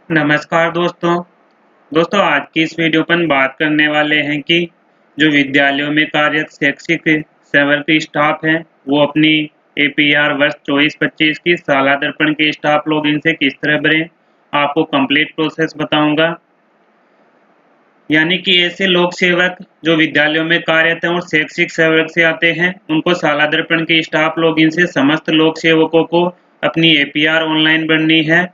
नमस्कार दोस्तों आज की इस वीडियो पर हम बात करने वाले हैं कि जो विद्यालयों में कार्यरत शैक्षिक सेवक स्टाफ हैं वो अपनी एपीआर वर्ष 24-25 की सालादर्पण के स्टाफ लॉगिन से किस तरह भरें। आपको कंप्लीट प्रोसेस बताऊंगा। यानी कि ऐसे लोक सेवक जो विद्यालयों में कार्यरत हैं और शैक्षिक सेवक से आते हैं, उनको सालादर्पण के स्टाफ लॉगिन से समस्त लोक सेवकों को अपनी एपीआर ऑनलाइन भरनी है।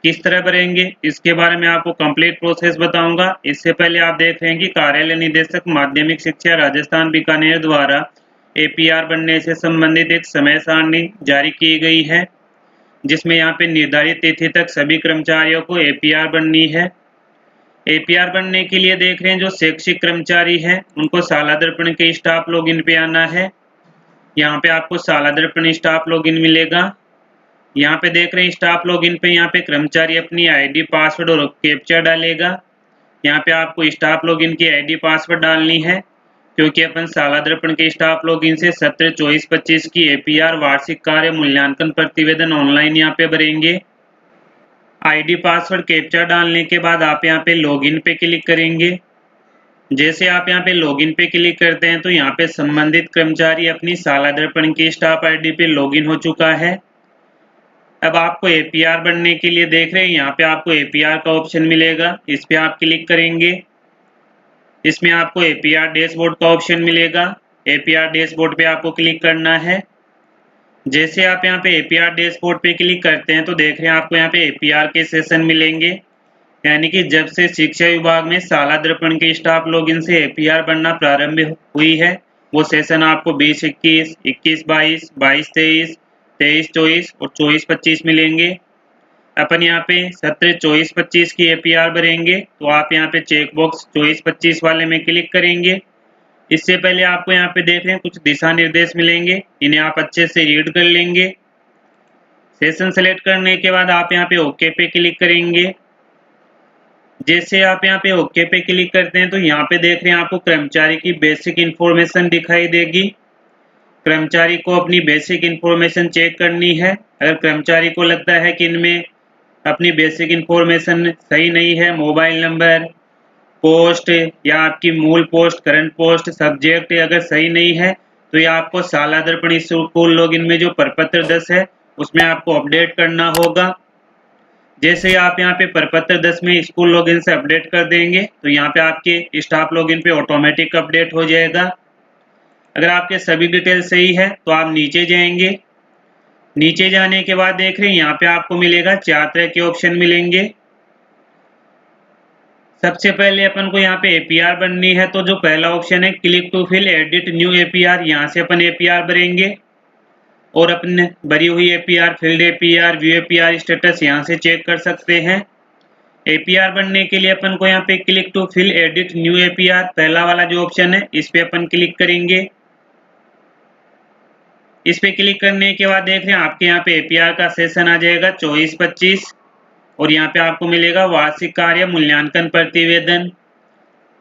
किस तरह भरेंगे इसके बारे में आपको कंप्लीट प्रोसेस बताऊंगा। इससे पहले आप देख रहे हैं कि कार्यालय निदेशक माध्यमिक शिक्षा राजस्थान बीकानेर द्वारा एपीआर बनने से संबंधित एक समय सारणी जारी की गई है, जिसमें यहाँ पे निर्धारित तिथि तक सभी कर्मचारियों को एपीआर बननी है। एपीआर बनने के लिए देख रहे हैं जो शैक्षिक कर्मचारी हैं उनको सालादर्पण के स्टाफ लॉगिन पे आना है। यहाँ पे आपको सालादर्पण स्टाफ लॉगिन मिलेगा। यहाँ पे देख रहे हैं स्टाफ लॉगिन पे यहाँ पे कर्मचारी अपनी आईडी पासवर्ड और कैप्चा डालेगा। यहाँ पे आपको स्टाफ लॉगिन की आईडी पासवर्ड डालनी है, क्योंकि अपन सालादर्पण के स्टाफ लॉगिन से सत्र 24-25 की एपीआर वार्षिक कार्य मूल्यांकन प्रतिवेदन ऑनलाइन यहाँ पे भरेंगे। आईडी पासवर्ड कैप्चा डालने के बाद आप यहाँ पे लॉगिन पे क्लिक करेंगे। जैसे आप यहाँ पे लॉगिन पे क्लिक करते हैं तो यहाँ पे संबंधित कर्मचारी अपनी सालादर्पण की स्टाफ आईडी पे लॉगिन हो चुका है। अब आपको एपीआर बनने के लिए देख रहे हैं यहाँ पे आपको एपीआर का ऑप्शन मिलेगा, इस पे आप क्लिक करेंगे। इसमें आपको एपीआर डैशबोर्ड का ऑप्शन मिलेगा। एपीआर डैशबोर्ड पे आपको क्लिक करना है। जैसे आप यहाँ पे एपीआर डैशबोर्ड पे क्लिक करते हैं तो देख रहे हैं आपको यहाँ पे एपीआर के सेशन मिलेंगे। यानी कि जब से शिक्षा विभाग में सालादर्पण के स्टाफ लॉगिन से एपीआर बनना प्रारंभ हुई है, वो सेशन आपको 20-21, 21-22, 22-23, 23-24 और 24-25 मिलेंगे। अपन यहाँ पे सत्र 24-25 की एपीआर भरेंगे तो आप यहाँ पे चेक बॉक्स 24-25 वाले में क्लिक करेंगे। इससे पहले आपको यहाँ पे देख रहे हैं कुछ दिशा निर्देश मिलेंगे, इन्हें आप अच्छे से रीड कर लेंगे। सेशन सेलेक्ट करने के बाद आप यहाँ पे ओके पे क्लिक करेंगे। जैसे आप यहाँ पे ओके पे क्लिक करते हैं तो यहाँ पे देख रहे हैं आपको कर्मचारी की बेसिक इंफॉर्मेशन दिखाई देगी। कर्मचारी को अपनी बेसिक इंफॉर्मेशन चेक करनी है। अगर कर्मचारी को लगता है कि इनमें अपनी बेसिक इंफॉर्मेशन सही नहीं है, मोबाइल नंबर, पोस्ट या आपकी मूल पोस्ट, करंट पोस्ट, सब्जेक्ट अगर सही नहीं है तो ये आपको सालादर्पण स्कूल लॉगिन में जो प्रपत्र 10 है उसमें आपको अपडेट करना होगा। जैसे ही आप यहाँ पे प्रपत्र 10 में स्कूल लॉगिन से अपडेट कर देंगे तो यहाँ पे आपके स्टाफ लॉगिन पे ऑटोमेटिक अपडेट हो जाएगा। अगर आपके सभी डिटेल सही है तो आप नीचे जाएंगे। नीचे जाने के बाद देख रहे हैं यहाँ पे आपको मिलेगा 4 तरह के ऑप्शन मिलेंगे। सबसे पहले अपन को यहाँ पे एपीआर बननी है तो जो पहला ऑप्शन है click to fill edit new APR, यहाँ से अपन एपीआर भरेंगे और अपने भरी हुई APR, filled APR, view APR status यहाँ से चेक कर सकते हैं। एपीआर बनने के लिए अपन को यहाँ पे click to fill edit new APR पहला वाला जो ऑप्शन है इस पे अपन क्लिक करेंगे। इस पे क्लिक करने के बाद देख रहे हैं आपके यहाँ पे एपीआर का सेशन आ जाएगा 24-25 और यहाँ पे आपको मिलेगा वार्षिक कार्य मूल्यांकन प्रतिवेदन।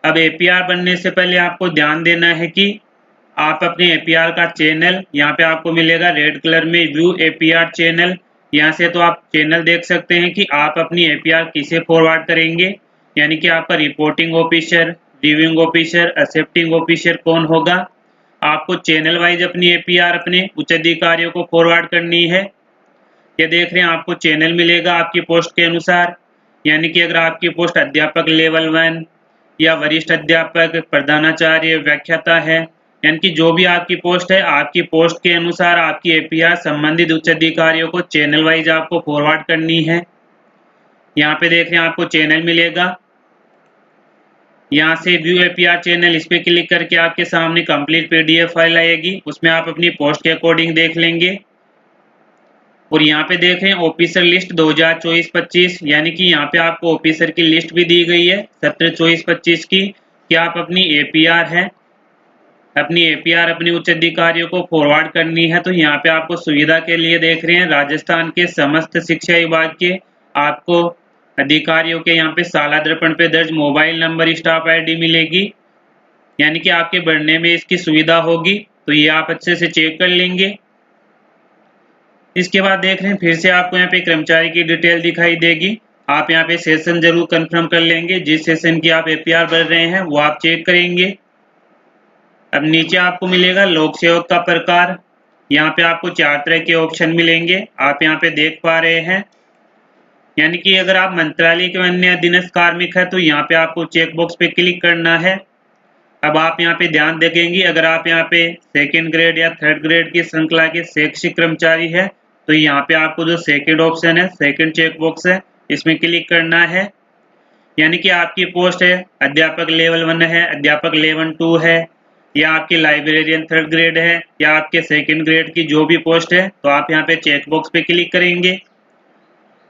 अब एपीआर बनने से पहले आपको ध्यान देना है कि आप अपने एपीआर का चैनल, यहाँ पे आपको मिलेगा रेड कलर में व्यू एपीआर चैनल, यहाँ से तो आप चैनल देख सकते हैं कि आप अपनी एपीआर किसे फॉरवर्ड करेंगे। यानी कि आपका reporting officer, reviewing officer, accepting officer कौन होगा। आपको चैनल वाइज अपनी एपीआर अपने उच्च अधिकारियों को फॉरवर्ड करनी है। ये देख रहे हैं आपको चैनल मिलेगा आपकी पोस्ट के अनुसार। यानी कि अगर आपकी पोस्ट अध्यापक लेवल 1 या वरिष्ठ अध्यापक, प्रधानाचार्य, व्याख्याता है, यानी कि जो भी आपकी पोस्ट है, आपकी पोस्ट के अनुसार आपकी एपीआर संबंधित उच्च अधिकारियों को चैनल वाइज आपको फॉरवर्ड करनी है। यहाँ पे देख रहे हैं आपको चैनल मिलेगा। यहाँ से व्यू एपीआर चैनल, इस पे क्लिक करके आपके सामने कंप्लीट पीडीएफ फाइल आएगी, उसमें आप अपनी पोस्ट के अकॉर्डिंग देख लेंगे। और यहाँ पे देख रहे हैं ऑफिसर लिस्ट 2024-25, यानी कि यहाँ पे आपको ऑफिसर की लिस्ट भी दी गई है सत्र 24-25 की कि आप अपनी एपीआर है, अपनी एपीआर अपने उच्च अधिकारियों को फॉरवर्ड करनी है। तो यहाँ पे आपको सुविधा के लिए देख रहे हैं राजस्थान के समस्त शिक्षा विभाग के आपको अधिकारियों के यहाँ पे सालादर्पण पे दर्ज मोबाइल नंबर, स्टाफ आईडी मिलेगी। यानी कि आपके बढ़ने में इसकी सुविधा होगी, तो ये आप अच्छे से चेक कर लेंगे। इसके बाद देख रहे हैं फिर से आपको यहाँ पे कर्मचारी की डिटेल दिखाई देगी। आप यहाँ पे सेशन जरूर कंफर्म कर लेंगे। जिस सेशन की आप एपीआर भर रहे हैं वो आप चेक करेंगे। अब नीचे आपको मिलेगा लोक सेवक का प्रकार। यहाँ पे आपको 4 तरह के ऑप्शन मिलेंगे, आप यहाँ पे देख पा रहे हैं। यानी कि अगर आप मंत्रालय के अन्य अधीनस्थ कार्मिक है तो यहाँ पे आपको चेक बॉक्स पे क्लिक करना है। अब आप यहाँ पे ध्यान देखेंगे, अगर आप यहाँ पे सेकंड ग्रेड या थर्ड ग्रेड की श्रृंखला के शैक्षिक कर्मचारी है तो यहाँ पे आपको जो सेकंड ऑप्शन है, सेकंड चेक बॉक्स है, इसमें क्लिक करना है। यानी कि आपकी पोस्ट है अध्यापक लेवल 1 है, अध्यापक लेवल 2 है, या आपकी लाइब्रेरियन थर्ड ग्रेड है, या आपके सेकंड ग्रेड की जो भी पोस्ट है तो आप यहाँ पे चेक बॉक्स पे क्लिक करेंगे।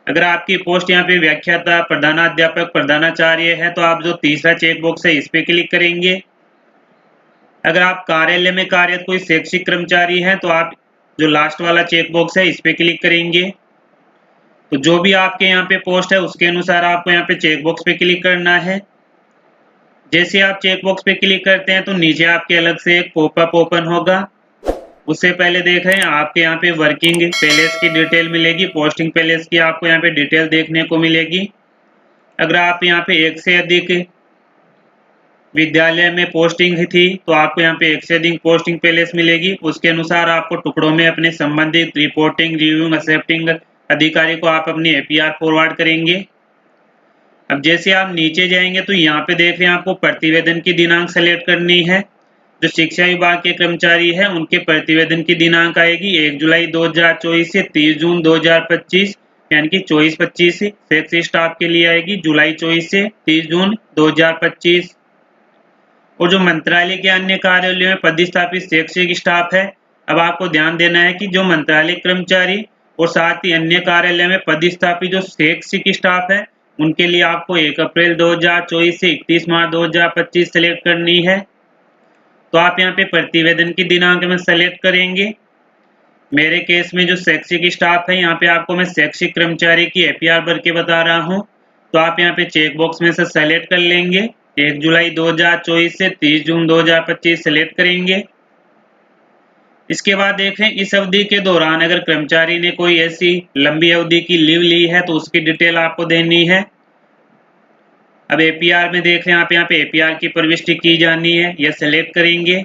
अगर आपकी पोस्ट यहाँ पे व्याख्याता, प्रधानाध्यापक, प्रधानाचार्य है तो आप जो तीसरा चेक बॉक्स है इस पे क्लिक करेंगे। अगर आप कार्यालय में कार्यरत कोई शैक्षिक कर्मचारी हैं तो आप जो लास्ट वाला चेक बॉक्स है इस पे क्लिक करेंगे। तो जो भी आपके यहाँ पे पोस्ट है उसके अनुसार आपको यहाँ पे चेक बॉक्स पे क्लिक करना है। जैसे आप चेक बॉक्स पे क्लिक करते हैं तो नीचे आपके अलग से एक पॉपअप ओपन होगा। उससे पहले देख रहे हैं आपके यहाँ पे वर्किंग पैलेस की डिटेल मिलेगी, पोस्टिंग पैलेस की आपको यहाँ पे डिटेल देखने को मिलेगी। अगर आप यहाँ पे एक से अधिक विद्यालय में पोस्टिंग थी तो आपको यहाँ पे एक से अधिक पोस्टिंग पैलेस मिलेगी। उसके अनुसार आपको टुकड़ों में अपने संबंधित रिपोर्टिंग, रिव्यूइंग, एक्सेप्टिंग अधिकारी को आप अपनी एपीआर फॉरवर्ड करेंगे। अब जैसे आप नीचे जाएंगे तो यहाँ पे देख रहे हैं आपको प्रतिवेदन की दिनांक सेलेक्ट करनी है। जो शिक्षा विभाग के कर्मचारी है उनके प्रतिवेदन की दिनांक आएगी 1 जुलाई 2024 से 30 जून 2025, यानी कि 24-25 शैक्षिक स्टाफ के लिए आएगी जुलाई 24 से 30 जून 2025। और जो मंत्रालय के अन्य कार्यालयों में पदस्थापित शैक्षिक स्टाफ है, अब आपको ध्यान देना है कि जो मंत्रालय कर्मचारी और साथ ही अन्य कार्यालय में पदस्थापित जो शैक्षिक स्टाफ है उनके लिए आपको 1 अप्रैल 2024 से 31 मार्च 2025 सेलेक्ट करनी है। तो आप यहाँ पे प्रतिवेदन की दिनांक में सेलेक्ट करेंगे। मेरे केस में जो शैक्षिक स्टाफ है यहाँ पे आपको मैं शैक्षिक कर्मचारी की एपीआर भर के बता रहा हूँ। तो आप यहाँ पे चेक बॉक्स में से सेलेक्ट कर लेंगे, 1 जुलाई 2024 से 30 जून 2025 सेलेक्ट करेंगे। इसके बाद देखें इस अवधि के दौरान अगर कर्मचारी ने कोई ऐसी लंबी अवधि की लीव ली है तो उसकी डिटेल आपको देनी है। अब एपीआर में देख रहे हैं आप यहाँ पे एपीआर की प्रविष्टि की जानी है, यह सेलेक्ट करेंगे।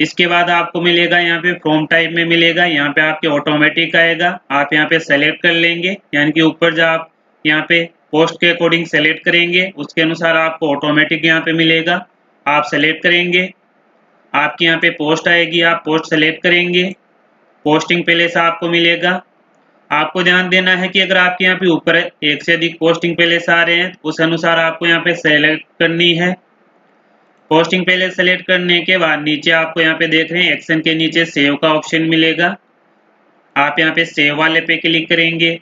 इसके बाद आपको मिलेगा यहाँ पे फॉर्म टाइप में मिलेगा, यहाँ पे आपके ऑटोमेटिक आएगा, आप यहाँ पे सेलेक्ट कर लेंगे। यानी कि ऊपर जो आप यहाँ पे पोस्ट के अकॉर्डिंग सेलेक्ट करेंगे उसके अनुसार आपको ऑटोमेटिक यहाँ पे मिलेगा, आप सेलेक्ट करेंगे। आपकी यहाँ पे पोस्ट आएगी, आप पोस्ट सेलेक्ट करेंगे। पोस्टिंग पैलेस आपको मिलेगा। आपको ध्यान देना है कि अगर आपके यहाँ पे ऊपर एक से अधिक पोस्टिंग पैलेस आ रहे हैं उस अनुसार आपको यहाँ पे सेलेक्ट करनी है। पोस्टिंग पैलेस सेलेक्ट करने के बाद नीचे आपको यहाँ पे देख रहे हैं एक्शन के नीचे सेव का ऑप्शन मिलेगा, आप यहाँ पे सेव वाले पे क्लिक करेंगे।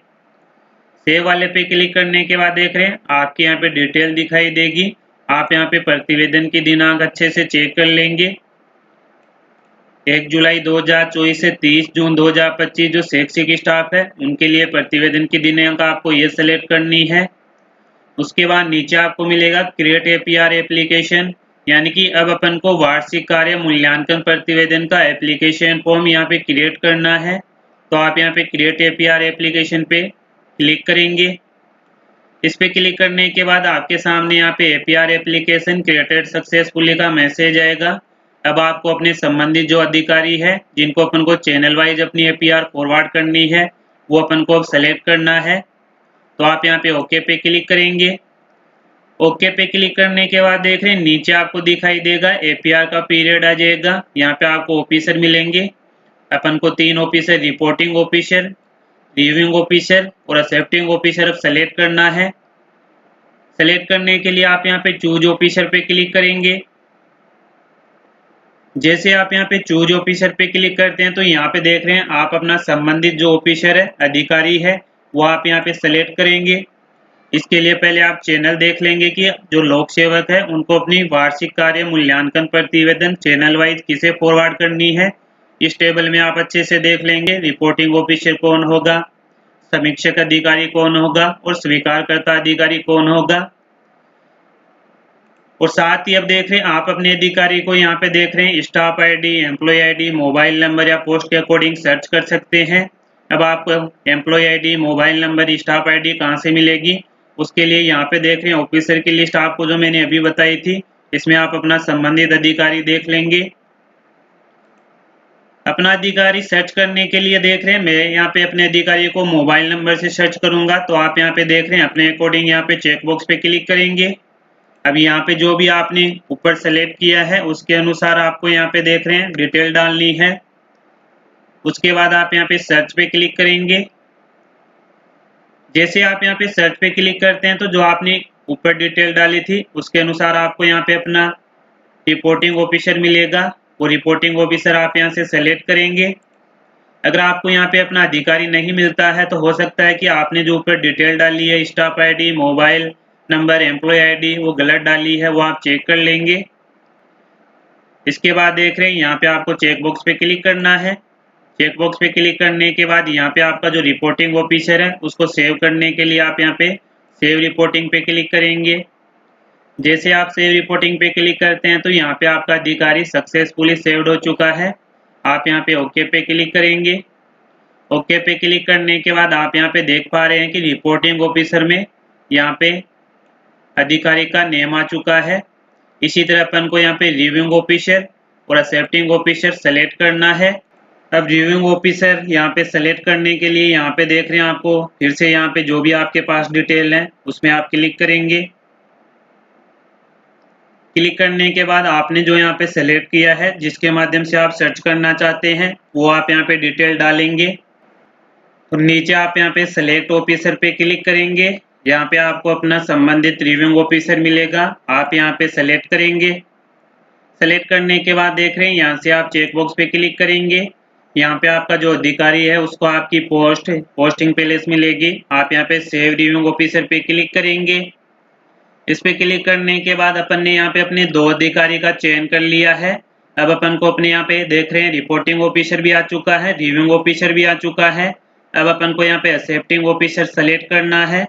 सेव वाले पे क्लिक करने के बाद देख रहे हैं आपके यहाँ पे डिटेल दिखाई देगी। आप यहाँ पे प्रतिवेदन की दिनांक अच्छे से चेक कर लेंगे। 1 जुलाई 2024 से 30 जून 2025 जो शैक्षिक स्टाफ है उनके लिए प्रतिवेदन की दिनांक आपको ये सेलेक्ट करनी है। उसके बाद नीचे आपको मिलेगा क्रिएट एपीआर एप्लीकेशन, यानी कि अब अपन को वार्षिक कार्य मूल्यांकन प्रतिवेदन का एप्लीकेशन फॉर्म यहाँ पे क्रिएट करना है। तो आप यहाँ पे क्रिएट एपीआर एप्लीकेशन पे क्लिक करेंगे। इस पे क्लिक करने के बाद आपके सामने यहाँ पे एपीआर एप्लीकेशन क्रिएटेड सक्सेसफुली का मैसेज आएगा। अब आपको अपने संबंधित जो अधिकारी है जिनको अपन को चैनल वाइज अपनी एपीआर फॉरवर्ड करनी है वो अपन को अब सेलेक्ट करना है। तो आप यहाँ पे ओके पे क्लिक करेंगे। ओके पे क्लिक करने के बाद देख रहे हैं नीचे आपको दिखाई देगा एपीआर का पीरियड आ जाएगा। यहाँ पे आपको ऑफिसर मिलेंगे, अपन को 3 officer, reporting officer, reviewing officer और एक्सेप्टिंग ऑफिसर अब सेलेक्ट करना है। सेलेक्ट करने के लिए आप यहाँ पे चूज ऑफिसर पे क्लिक करेंगे। जैसे आप यहाँ पे चूज ऑफिसर पे क्लिक करते हैं तो यहाँ पे देख रहे हैं आप अपना संबंधित जो ऑफिसर है, अधिकारी है, वो आप यहाँ पे सेलेक्ट करेंगे। इसके लिए पहले आप चैनल देख लेंगे कि जो लोक सेवक है उनको अपनी वार्षिक कार्य मूल्यांकन प्रतिवेदन चैनल वाइज किसे फॉरवर्ड करनी है। इस टेबल में आप अच्छे से देख लेंगे रिपोर्टिंग ऑफिसर कौन होगा, समीक्षक अधिकारी कौन होगा और स्वीकारकर्ता अधिकारी कौन होगा। और साथ ही अब देख रहे हैं आप अपने अधिकारी को यहाँ पे देख रहे हैं staff ID, employee ID, mobile number या पोस्ट के अकॉर्डिंग सर्च कर सकते हैं। अब आपको employee ID, mobile number, staff ID कहाँ से मिलेगी, उसके लिए यहाँ पे देख रहे हैं ऑफिसर की लिस्ट आपको जो मैंने अभी बताई थी, इसमें आप अपना संबंधित अधिकारी देख लेंगे। अपना अधिकारी सर्च करने के लिए देख रहे हैं मैं यहाँ पे अपने अधिकारी को मोबाइल नंबर से सर्च करूंगा, तो आप यहाँ पे देख रहे हैं अपने अकॉर्डिंग यहाँ पे चेक बॉक्स पे क्लिक करेंगे। अब यहाँ पे जो भी आपने ऊपर सेलेक्ट किया है उसके अनुसार आपको यहाँ पे देख रहे हैं डिटेल डालनी है। उसके बाद आप यहाँ पे सर्च पे क्लिक करेंगे। जैसे आप यहाँ पे सर्च पे क्लिक करते हैं तो जो आपने ऊपर डिटेल डाली थी उसके अनुसार आपको यहाँ पे अपना रिपोर्टिंग ऑफिसर मिलेगा। वो रिपोर्टिंग ऑफिसर आप यहाँ से सेलेक्ट करेंगे। अगर आपको यहाँ पे अपना अधिकारी नहीं मिलता है तो हो सकता है कि आपने जो ऊपर डिटेल डाली है staff ID, mobile number, employee ID, वो गलत डाली है, वो आप चेक कर लेंगे। इसके बाद देख रहे हैं यहाँ पे आपको चेक बॉक्स पे क्लिक करना है। चेक बॉक्स पे क्लिक करने के बाद यहाँ पे आपका जो रिपोर्टिंग ऑफिसर है उसको सेव करने के लिए आप यहाँ पे सेव रिपोर्टिंग पे क्लिक करेंगे। जैसे आप सेव रिपोर्टिंग पे क्लिक करते हैं तो यहाँ पे आपका अधिकारी सक्सेसफुली सेव्ड हो चुका है। आप यहाँ पे ओके पे क्लिक करेंगे। ओके पे क्लिक करने के बाद आप यहाँ पे देख पा रहे हैं कि रिपोर्टिंग ऑफिसर में यहाँ पे अधिकारी का नेम आ चुका है। इसी तरह अपन को यहाँ पे रिव्यूइंग ऑफिसर और एक्सेप्टिंग ऑफिसर सेलेक्ट करना है। अब रिव्यूइंग ऑफिसर यहाँ पे सेलेक्ट करने के लिए यहाँ पे देख रहे हैं आपको फिर से यहाँ पे जो भी आपके पास डिटेल है उसमें आप क्लिक करेंगे। क्लिक करने के बाद आपने जो यहाँ पे सेलेक्ट किया है जिसके माध्यम से आप सर्च करना चाहते हैं वो आप यहाँ पे डिटेल डालेंगे। और नीचे आप यहाँ पे सेलेक्ट ऑफिसर पे क्लिक करेंगे। यहाँ पे आपको अपना संबंधित रिव्यूइंग ऑफिसर मिलेगा, आप यहाँ पे सेलेक्ट करेंगे। सेलेक्ट करने के बाद देख रहे हैं यहाँ से आप चेक बॉक्स पे क्लिक करेंगे। यहाँ पे आपका जो अधिकारी है उसको आपकी पोस्टिंग प्लेस मिलेगी। आप यहाँ पे सेव रिव्यूइंग ऑफिसर पे क्लिक करेंगे। इस पे क्लिक करने के बाद अपन ने यहाँ पे अपने 2 अधिकारी का चयन कर लिया है। अब अपन को अपने यहाँ पे देख रहे हैं रिपोर्टिंग ऑफिसर भी आ चुका है, रिव्यूइंग ऑफिसर भी आ चुका है। अब अपन को यहाँ पे एक्सेप्टिंग ऑफिसर सेलेक्ट करना है,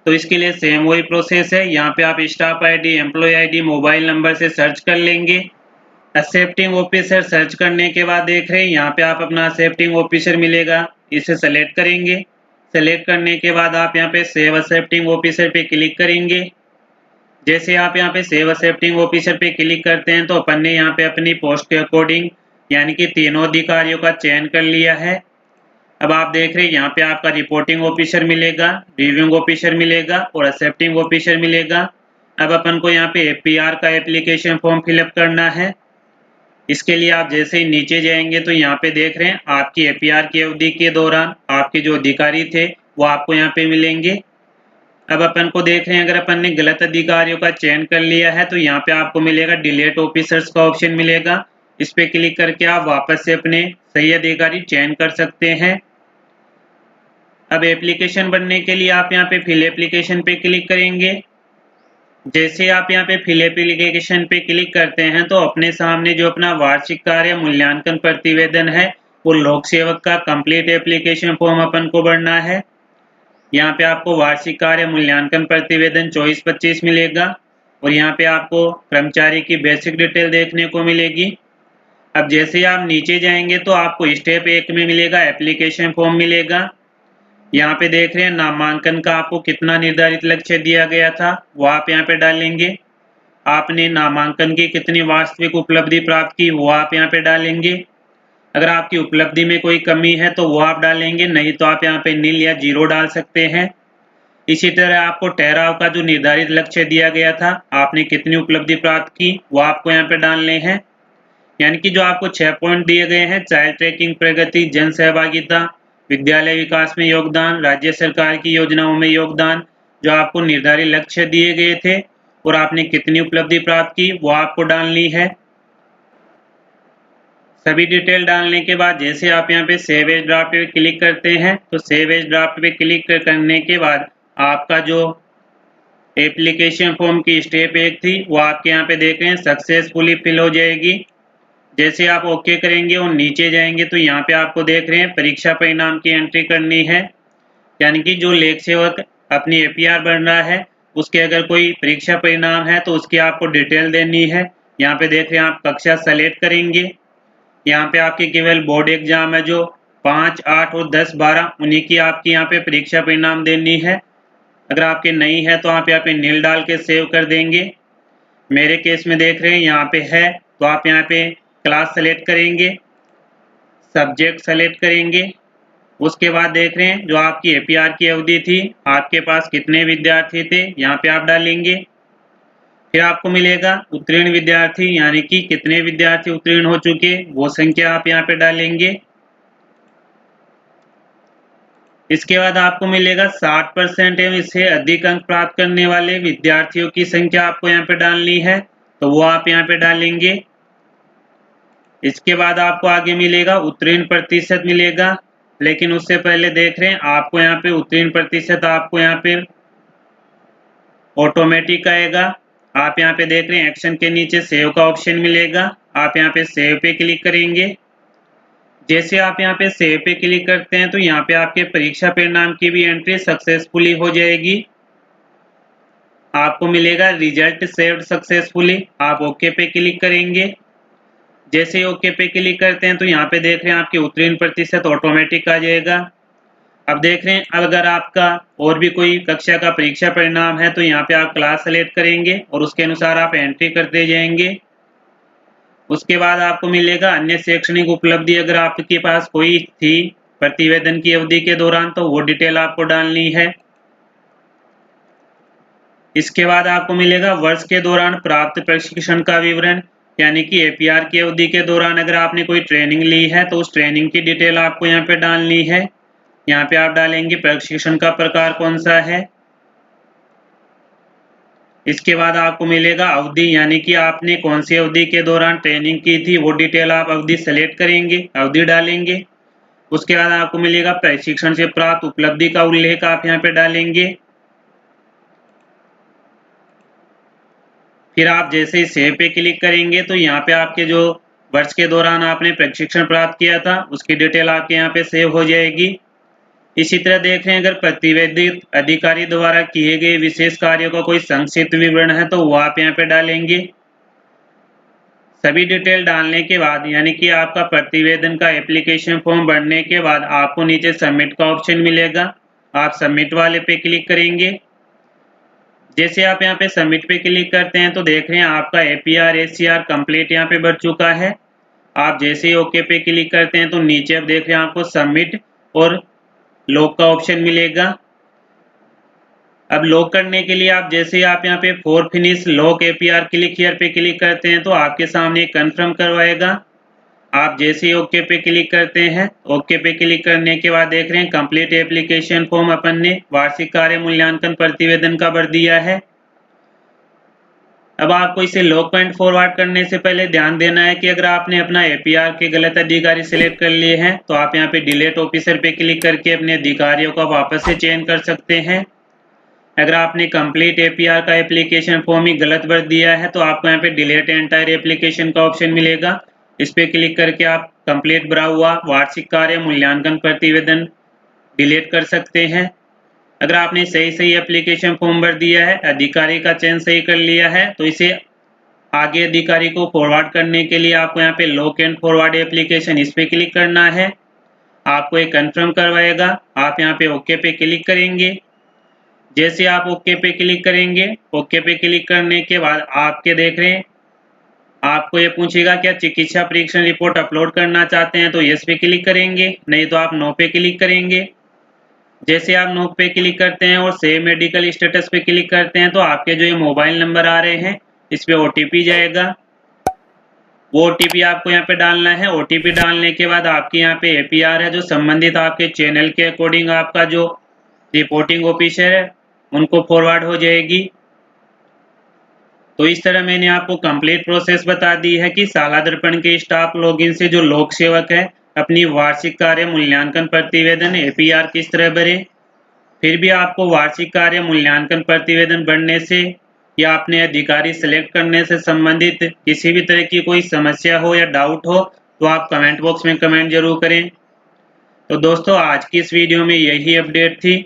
तो इसके लिए सेम वही प्रोसेस है। यहाँ पे आप staff ID, employee ID, mobile number से सर्च कर लेंगे। एक्सेप्टिंग ऑफिसर सर्च करने के बाद देख रहे हैं यहाँ पे आप अपना एक्सेप्टिंग ऑफिसर मिलेगा, इसे सेलेक्ट करेंगे। सेलेक्ट करने के बाद आप यहाँ पे सेव एक्सेप्टिंग ऑफिसर पे क्लिक करेंगे। जैसे आप यहाँ पे सेव एक्सेप्टिंग ऑफिसर पे क्लिक करते हैं तो अपन ने यहाँ पे अपनी पोस्ट के अकॉर्डिंग यानी कि तीनों अधिकारियों का चयन कर लिया है। अब आप देख रहे हैं यहाँ पे आपका रिपोर्टिंग ऑफिसर मिलेगा, रिव्यूइंग ऑफिसर मिलेगा और एक्सेप्टिंग ऑफिसर मिलेगा। अब अपन को यहाँ पे एपीआर का एप्लीकेशन फॉर्म फिलअप करना है। इसके लिए आप जैसे ही नीचे जाएंगे तो यहाँ पे देख रहे हैं आपकी एपीआर की अवधि के दौरान आपके जो अधिकारी थे वो आपको यहाँ पे मिलेंगे। अब अपन को देख रहे हैं अगर अपन ने गलत अधिकारियों का चयन कर लिया है तो यहाँ पे आपको मिलेगा डिलीट ऑफिसर्स का ऑप्शन मिलेगा। इस पे क्लिक करके आप वापस से अपने सही अधिकारी चयन कर सकते हैं। अब एप्लीकेशन बनने के लिए आप यहाँ पे फिल एप्लीकेशन पे क्लिक करेंगे। जैसे आप यहाँ पे फिल एप्लीकेशन पे क्लिक करते हैं तो अपने सामने जो अपना वार्षिक कार्य मूल्यांकन प्रतिवेदन है वो लोक सेवक का कंप्लीट एप्लीकेशन फॉर्म अपन को भरना है। यहाँ पे आपको वार्षिक कार्य मूल्यांकन प्रतिवेदन 24-25 मिलेगा और यहाँ पे आपको कर्मचारी की बेसिक डिटेल देखने को मिलेगी। अब जैसे आप नीचे जाएंगे तो आपको स्टेप 1 में मिलेगा एप्लीकेशन फॉर्म मिलेगा। यहाँ पे देख रहे हैं नामांकन का आपको कितना निर्धारित लक्ष्य दिया गया था वो आप यहाँ पे डालेंगे। आपने नामांकन की कितनी वास्तविक उपलब्धि प्राप्त की वो आप यहाँ पे डालेंगे। अगर आपकी उपलब्धि में कोई कमी है तो वो आप डालेंगे, नहीं तो आप यहाँ पे नील या 0 डाल सकते हैं। इसी तरह आपको ठहराव का जो निर्धारित लक्ष्य दिया गया था आपने कितनी उपलब्धि प्राप्त की वो आपको यहाँ पे डालने हैं। यानी कि जो आपको 6 पॉइंट दिए गए हैं, चाइल्ड ट्रैकिंग प्रगति, जन सहभागिता, विद्यालय विकास में योगदान, राज्य सरकार की योजनाओं में योगदान, जो आपको निर्धारित लक्ष्य दिए गए थे और आपने कितनी उपलब्धि प्राप्त की वो आपको डालनी है। सभी डिटेल डालने के बाद जैसे आप यहाँ पे सेव एज ड्राफ्ट पे क्लिक करते हैं तो सेव एज ड्राफ्ट पे क्लिक करने के बाद आपका जो एप्लीकेशन फॉर्म की स्टेप 1 थी वो आपके यहाँ पे देख रहे हैं सक्सेसफुली फिल हो जाएगी। जैसे आप ओके करेंगे और नीचे जाएंगे तो यहाँ पे आपको देख रहे हैं परीक्षा परिणाम की एंट्री करनी है। यानी कि जो लेख सेवक अपनी एपीआर बन रहा है उसके अगर कोई परीक्षा परिणाम है तो उसकी आपको डिटेल देनी है। यहाँ पे देख रहे हैं आप कक्षा सेलेक्ट करेंगे। यहाँ पे आपके केवल बोर्ड एग्जाम है जो 5, 8 और 10, 12 उन्हीं की आपकी यहाँ पे परीक्षा परिणाम देनी है। अगर आपके नहीं है तो आप यहाँ पे नील डाल के सेव कर देंगे। मेरे केस में देख रहे हैं यहाँ पे है, तो आप यहाँ पे क्लास सेलेक्ट करेंगे, सब्जेक्ट सेलेक्ट करेंगे। उसके बाद देख रहे हैं जो आपकी एपीआर की अवधि थी, आपके पास कितने विद्यार्थी थे, यहाँ पे आप डालेंगे। फिर आपको मिलेगा उत्तीर्ण विद्यार्थी, यानी कि कितने विद्यार्थी उत्तीर्ण हो चुके, वो संख्या आप यहाँ पे डालेंगे। इसके बाद आपको मिलेगा 60% एवं इससे अधिक अंक प्राप्त करने वाले विद्यार्थियों की संख्या आपको यहाँ पे डालनी है, तो वो आप यहाँ पे डालेंगे। इसके बाद आपको आगे मिलेगा उत्तीर्ण प्रतिशत मिलेगा, लेकिन उससे पहले देख रहे हैं आपको यहाँ पे उत्तीर्ण प्रतिशत आपको यहाँ पे ऑटोमेटिक आएगा। आप यहाँ पे देख रहे हैं एक्शन के नीचे सेव का ऑप्शन मिलेगा, आप यहाँ पे सेव पे क्लिक करेंगे। जैसे आप यहाँ पे सेव पे क्लिक करते हैं तो यहाँ पे आपके परीक्षा परिणाम की भी एंट्री सक्सेसफुली हो जाएगी। आपको मिलेगा रिजल्ट सेव्ड सक्सेसफुली, आप ओके पे क्लिक करेंगे। जैसे ही ओके पे क्लिक करते हैं तो यहाँ पे देख रहे हैं आपके उत्तीर्ण प्रतिशत ऑटोमेटिक आ जाएगा। अब देख रहे हैं अगर आपका और भी कोई कक्षा का परीक्षा परिणाम है तो यहाँ पे आप क्लास सेलेक्ट करेंगे और उसके अनुसार आप एंट्री करते जाएंगे। उसके बाद आपको मिलेगा अन्य शैक्षणिक उपलब्धि, अगर आपके पास कोई थी प्रतिवेदन की अवधि के दौरान तो वो डिटेल आपको डालनी है। इसके बाद आपको मिलेगा वर्ष के दौरान प्राप्त प्रशिक्षण का विवरण, यानी कि एपीआर की अवधि के दौरान अगर आपने कोई ट्रेनिंग ली है तो उस ट्रेनिंग की डिटेल आपको यहाँ पे डालनी है। यहाँ पे आप डालेंगे प्रशिक्षण का प्रकार कौन सा है। इसके बाद आपको मिलेगा अवधि, यानी कि आपने कौन सी अवधि के दौरान ट्रेनिंग की थी, वो डिटेल आप अवधि सेलेक्ट करेंगे, अवधि डालेंगे। उसके बाद आपको मिलेगा प्रशिक्षण से प्राप्त उपलब्धि का उल्लेख आप यहाँ पे डालेंगे। फिर आप जैसे ही सेव पे क्लिक करेंगे तो यहाँ पे आपके जो वर्ष के दौरान आपने प्रशिक्षण प्राप्त किया था उसकी डिटेल आपके यहाँ पे सेव हो जाएगी। इसी तरह देख रहे हैं अगर प्रतिवेदित अधिकारी द्वारा किए गए विशेष कार्यों का कोई संक्षिप्त विवरण है तो वो आप यहाँ पे डालेंगे। सभी डिटेल डालने के बाद यानी कि आपका प्रतिवेदन का एप्लीकेशन फॉर्म भरने के बाद आपको नीचे सबमिट का ऑप्शन मिलेगा, आप सबमिट वाले पे क्लिक करेंगे। जैसे आप यहाँ पे सबमिट पे क्लिक करते हैं तो देख रहे हैं आपका एपीआर एचसीआर कंप्लीट यहाँ पे बढ़ चुका है। आप जैसे ही ओके पे क्लिक करते हैं तो नीचे आप देख रहे हैं आपको सबमिट और लॉक का ऑप्शन मिलेगा। अब लॉक करने के लिए आप जैसे ही आप यहाँ पे for finish lock APR click here पे क्लिक करते हैं तो आपके सामने कंफर्म करवाएगा। आप जैसे ही ओके पे क्लिक करते हैं, ओके पे क्लिक करने के बाद देख रहे हैं कंप्लीट एप्लीकेशन फॉर्म अपन ने वार्षिक कार्य मूल्यांकन प्रतिवेदन का भर दिया है। अब आपको इसे लॉक पॉइंट फॉरवर्ड करने से पहले ध्यान देना है कि अगर आपने अपना एपीआर के गलत अधिकारी सिलेक्ट कर लिए हैं तो आप यहाँ पे डिलीट ऑफिसर पे क्लिक करके अपने अधिकारियों का वापस से चयन कर सकते हैं। अगर आपने कंप्लीट एपीआर का एप्लीकेशन फॉर्म ही गलत भर दिया है तो आपको यहाँ पे डिलीट एंटायर एप्लीकेशन का ऑप्शन मिलेगा, इस पे क्लिक करके आप कंप्लीट भरा हुआ वार्षिक कार्य मूल्यांकन प्रतिवेदन डिलीट कर सकते हैं। अगर आपने सही एप्लीकेशन फॉर्म भर दिया है, अधिकारी का चयन सही कर लिया है तो इसे आगे अधिकारी को फॉरवर्ड करने के लिए आपको यहाँ पे लॉक एंड फॉरवर्ड एप्लीकेशन इस पे क्लिक करना है। आपको एक कंफर्म करवाएगा, आप यहाँ पे ओके पे क्लिक करेंगे। जैसे आप ओके पे क्लिक करेंगे, ओके पे क्लिक करने के बाद आपके देख रहे हैं आपको ये पूछेगा क्या चिकित्सा परीक्षण रिपोर्ट अपलोड करना चाहते हैं, तो यस पे क्लिक करेंगे, नहीं तो आप नो पे क्लिक करेंगे। जैसे आप नो पे क्लिक करते हैं और सेव मेडिकल स्टेटस पे क्लिक करते हैं तो आपके जो ये मोबाइल नंबर आ रहे हैं इस पे ओटीपी जाएगा, वो ओटीपी आपको यहाँ पे डालना है। ओटीपी डालने के बाद आपके यहाँ पे एपीआर है जो संबंधित आपके चैनल के अकॉर्डिंग आपका जो रिपोर्टिंग ऑफिसर है उनको फॉरवर्ड हो जाएगी। तो इस तरह मैंने आपको कंप्लीट प्रोसेस बता दी है कि शाला दर्पण के स्टाफ लॉगिन से जो लोक सेवक है अपनी वार्षिक कार्य मूल्यांकन प्रतिवेदन एपीआर किस तरह भरे। फिर भी आपको वार्षिक कार्य मूल्यांकन प्रतिवेदन भरने से या अपने अधिकारी सेलेक्ट करने से संबंधित किसी भी तरह की कोई समस्या हो या डाउट हो तो आप कमेंट बॉक्स में कमेंट जरूर करें। तो दोस्तों आज की इस वीडियो में यही अपडेट थी,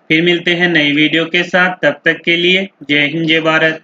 फिर मिलते हैं नई वीडियो के साथ, तब तक के लिए जय हिंद जय भारत।